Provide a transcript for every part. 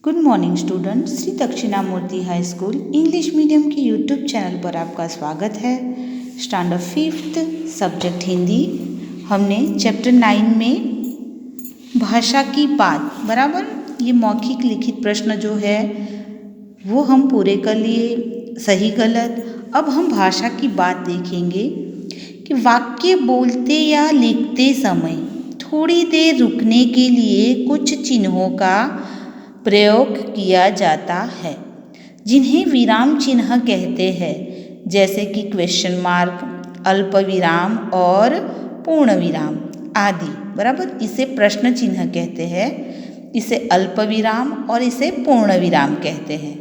Good morning student. Shri Dakshinamurthy high school English medium के YouTube channel पर आपका स्वागत है। Standard 5th subject Hindi. हमने चैप्टर 9 में भाषा की बात बराबर ये मौखिक लिखित प्रश्न जो है वो हम पूरे कर लिए, सही गलत। अब हम भाषा की बात देखेंगे कि वाक्य बोलते या लिखते समय थोड़ी देर रुकने के लिए कुछ चिन्हों का प्रयोग किया जाता है जिन्हें विराम चिन्ह कहते हैं, जैसे कि क्वेश्चन मार्क, अल्प विराम और पूर्ण विराम आदि। बराबर इसे प्रश्न चिन्ह कहते हैं, इसे अल्प विराम और इसे पूर्ण विराम कहते हैं।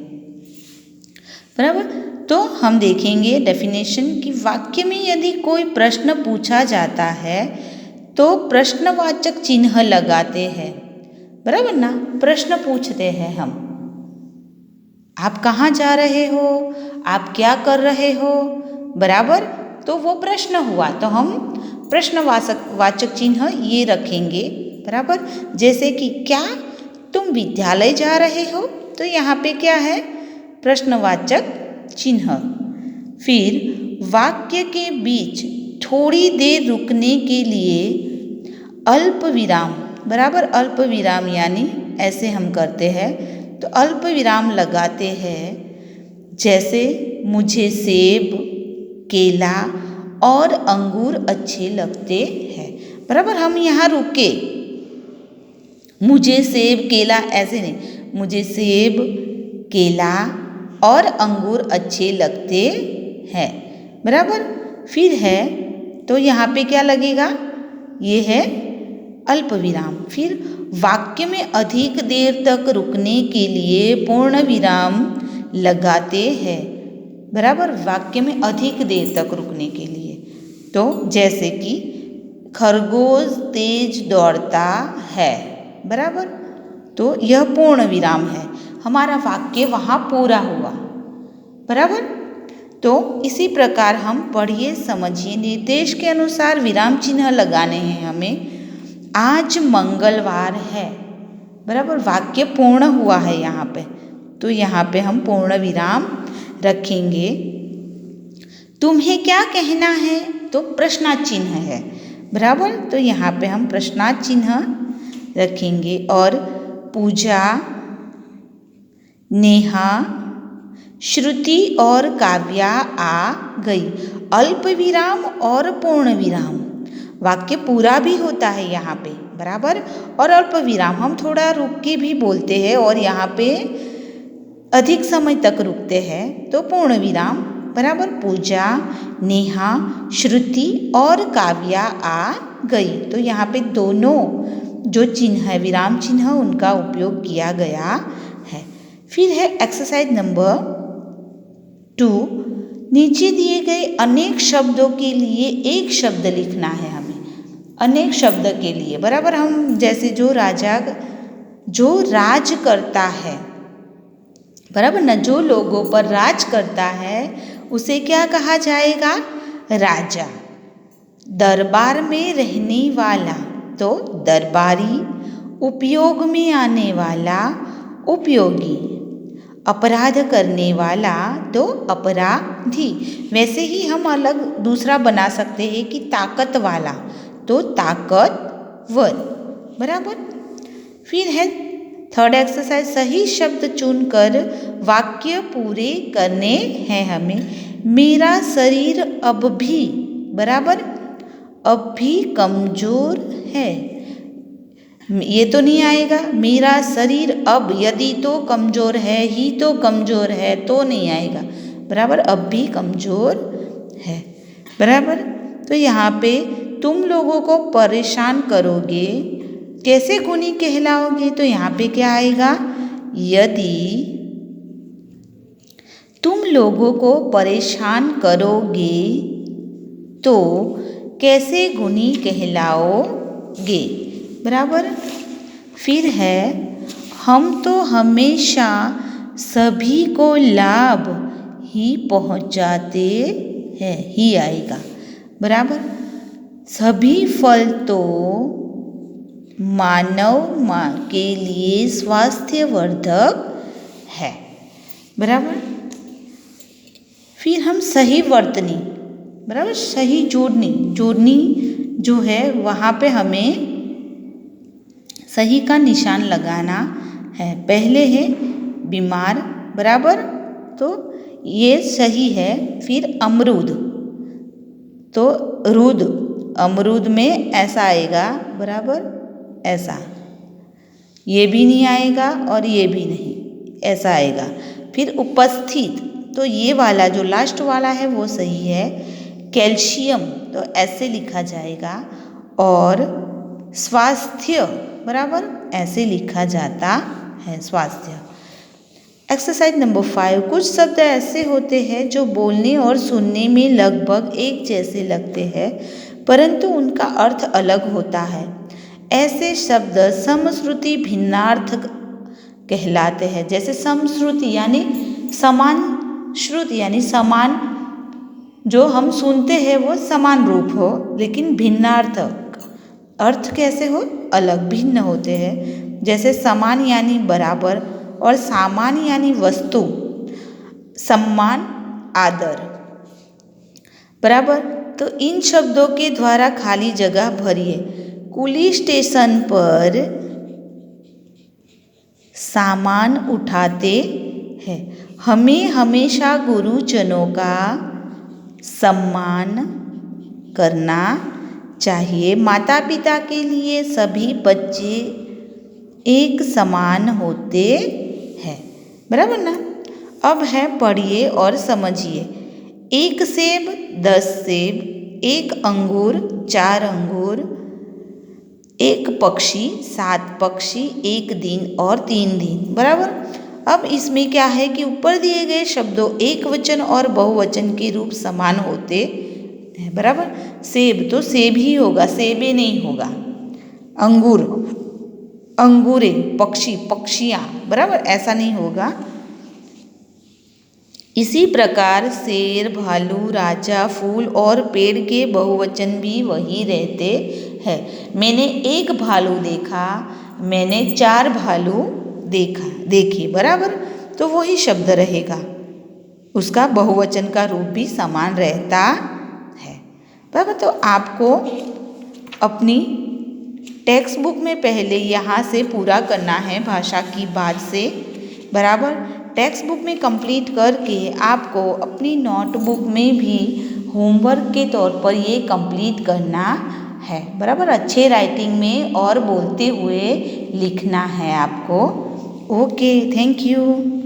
बराबर तो हम देखेंगे डेफिनेशन कि वाक्य में यदि कोई प्रश्न पूछा जाता है तो प्रश्नवाचक चिन्ह लगाते हैं। बराबर ना, प्रश्न पूछते हैं हम, आप कहाँ जा रहे हो, आप क्या कर रहे हो। बराबर तो वो प्रश्न हुआ तो हम प्रश्नवाचक चिन्ह ये रखेंगे। बराबर जैसे कि क्या तुम विद्यालय जा रहे हो, तो यहाँ पे क्या है, प्रश्नवाचक चिन्ह। फिर वाक्य के बीच थोड़ी देर रुकने के लिए अल्प विराम, बराबर अल्प विराम यानी ऐसे हम करते हैं तो अल्प विराम लगाते हैं, जैसे मुझे सेब, केला और अंगूर अच्छे लगते हैं। बराबर हम यहाँ रुके, मुझे सेब केला ऐसे नहीं, मुझे सेब केला और अंगूर अच्छे लगते हैं। बराबर फिर है तो यहाँ पे क्या लगेगा, ये है अल्प विराम। फिर वाक्य में अधिक देर तक रुकने के लिए पूर्ण विराम लगाते हैं। बराबर वाक्य में अधिक देर तक रुकने के लिए, तो जैसे कि खरगोश तेज दौड़ता है। बराबर तो यह पूर्ण विराम है, हमारा वाक्य वहाँ पूरा हुआ। बराबर तो इसी प्रकार हम पढ़िए समझिए, निर्देश के अनुसार विराम चिन्ह लगाने हैं हमें। आज मंगलवार है, बराबर वाक्य पूर्ण हुआ है यहाँ पे, तो यहाँ पे हम पूर्ण विराम रखेंगे। तुम्हें क्या कहना है, तो प्रश्नार्थ चिन्ह है। बराबर तो यहाँ पे हम प्रश्नार्थ चिन्ह रखेंगे। और पूजा, नेहा, श्रुति और काव्या आ गई, अल्प विराम और पूर्ण विराम। वाक्य पूरा भी होता है यहाँ पे, बराबर और अल्प विराम हम थोड़ा रुक के भी बोलते हैं और यहाँ पे अधिक समय तक रुकते हैं तो पूर्ण विराम। बराबर पूजा, नेहा, श्रुति और काव्या आ गई, तो यहाँ पे दोनों जो चिन्ह है विराम चिन्ह उनका उपयोग किया गया है। फिर है एक्सरसाइज नंबर 2, नीचे दिए गए अनेक शब्दों के लिए एक शब्द लिखना है हमें, अनेक शब्द के लिए। बराबर हम जैसे जो राज करता है, बराबर ना, जो लोगों पर राज करता है उसे क्या कहा जाएगा, राजा। दरबार में रहने वाला तो दरबारी, उपयोग में आने वाला उपयोगी, अपराध करने वाला तो अपराधी। वैसे ही हम अलग दूसरा बना सकते हैं कि ताकत वाला तो ताकतवर। बराबर फिर है थर्ड एक्सरसाइज, सही शब्द चुनकर वाक्य पूरे करने हैं हमें। मेरा शरीर अब भी, बराबर अब भी कमजोर है, ये तो नहीं आएगा। मेरा शरीर अब, यदि तो कमजोर है, ही तो कमजोर है तो नहीं आएगा। बराबर अब भी कमजोर है। बराबर तो यहाँ पे तुम लोगों को परेशान करोगे, कैसे गुणी कहलाओगे, तो यहाँ पे क्या आएगा, यदि तुम लोगों को परेशान करोगे तो कैसे गुणी कहलाओगे। बराबर फिर है हम तो हमेशा सभी को लाभ ही पहुंचाते हैं, ही आएगा। बराबर सभी फल तो के लिए स्वास्थ्यवर्धक है। बराबर। फिर हम सही वर्तनी, बराबर, सही जोड़नी जो है वहाँ पे हमें सही का निशान लगाना है। पहले है बीमार, बराबर, तो ये सही है। फिर अमरूद, तो रूद, अमरूद में ऐसा आएगा, बराबर, ऐसा, ये भी नहीं आएगा और ये भी नहीं, ऐसा आएगा। फिर उपस्थित, तो ये वाला जो लास्ट वाला है वो सही है। कैल्शियम, तो ऐसे लिखा जाएगा। और स्वास्थ्य, बराबर, ऐसे लिखा जाता है, स्वास्थ्य। Exercise number 5। कुछ शब्द ऐसे होते हैं जो बोलने और सुनने में लगभग एक जैसे लगते हैं, परंतु उनका अर्थ अलग होता है। ऐसे शब्द समश्रुति भिन्नार्थक कहलाते हैं। जैसे समश्रुति यानी समान, श्रुति यानी समान, जो हम सुनते हैं वो समान रूप हो, लेकिन भिन्नार्थक अर्थ कैसे हो, अलग, भिन्न होते हैं। जैसे समान यानी बराबर और सामान्य यानी वस्तु, सम्मान, आदर, बराबर। तो इन शब्दों के द्वारा खाली जगह भरिए। कुली स्टेशन पर सामान उठाते हैं। हमें हमेशा गुरुजनों का सम्मान करना चाहिए। माता पिता के लिए सभी बच्चे एक समान होते हैं, बराबर ना। अब है पढ़िए और समझिए। 1 सेब, 10 सेब, 1 अंगूर, 4 अंगूर, 1 पक्षी, 7 पक्षी, 1 दिन और 3 दिन, बराबर। अब इसमें क्या है कि ऊपर दिए गए शब्दों एक वचन और बहुवचन के रूप समान होते हैं, बराबर। सेब तो सेब ही होगा, सेबे नहीं होगा। अंगूर, अंगूरे, पक्षी, पक्षियाँ, बराबर, ऐसा नहीं होगा। इसी प्रकार शेर, भालू, राजा, फूल और पेड़ के बहुवचन भी वही रहते हैं। मैंने 1 भालू देखा, मैंने 4 भालू देखे, बराबर। तो वही शब्द रहेगा, उसका बहुवचन का रूप भी समान रहता है, बराबर। तो आपको अपनी टेक्स्ट बुक में पहले यहाँ से पूरा करना है भाषा की बात से, बराबर। टेक्स्ट बुक में कंप्लीट करके आपको अपनी नोटबुक में भी होमवर्क के तौर पर ये कंप्लीट करना है, बराबर। अच्छे राइटिंग में और बोलते हुए लिखना है आपको। Okay, thank you.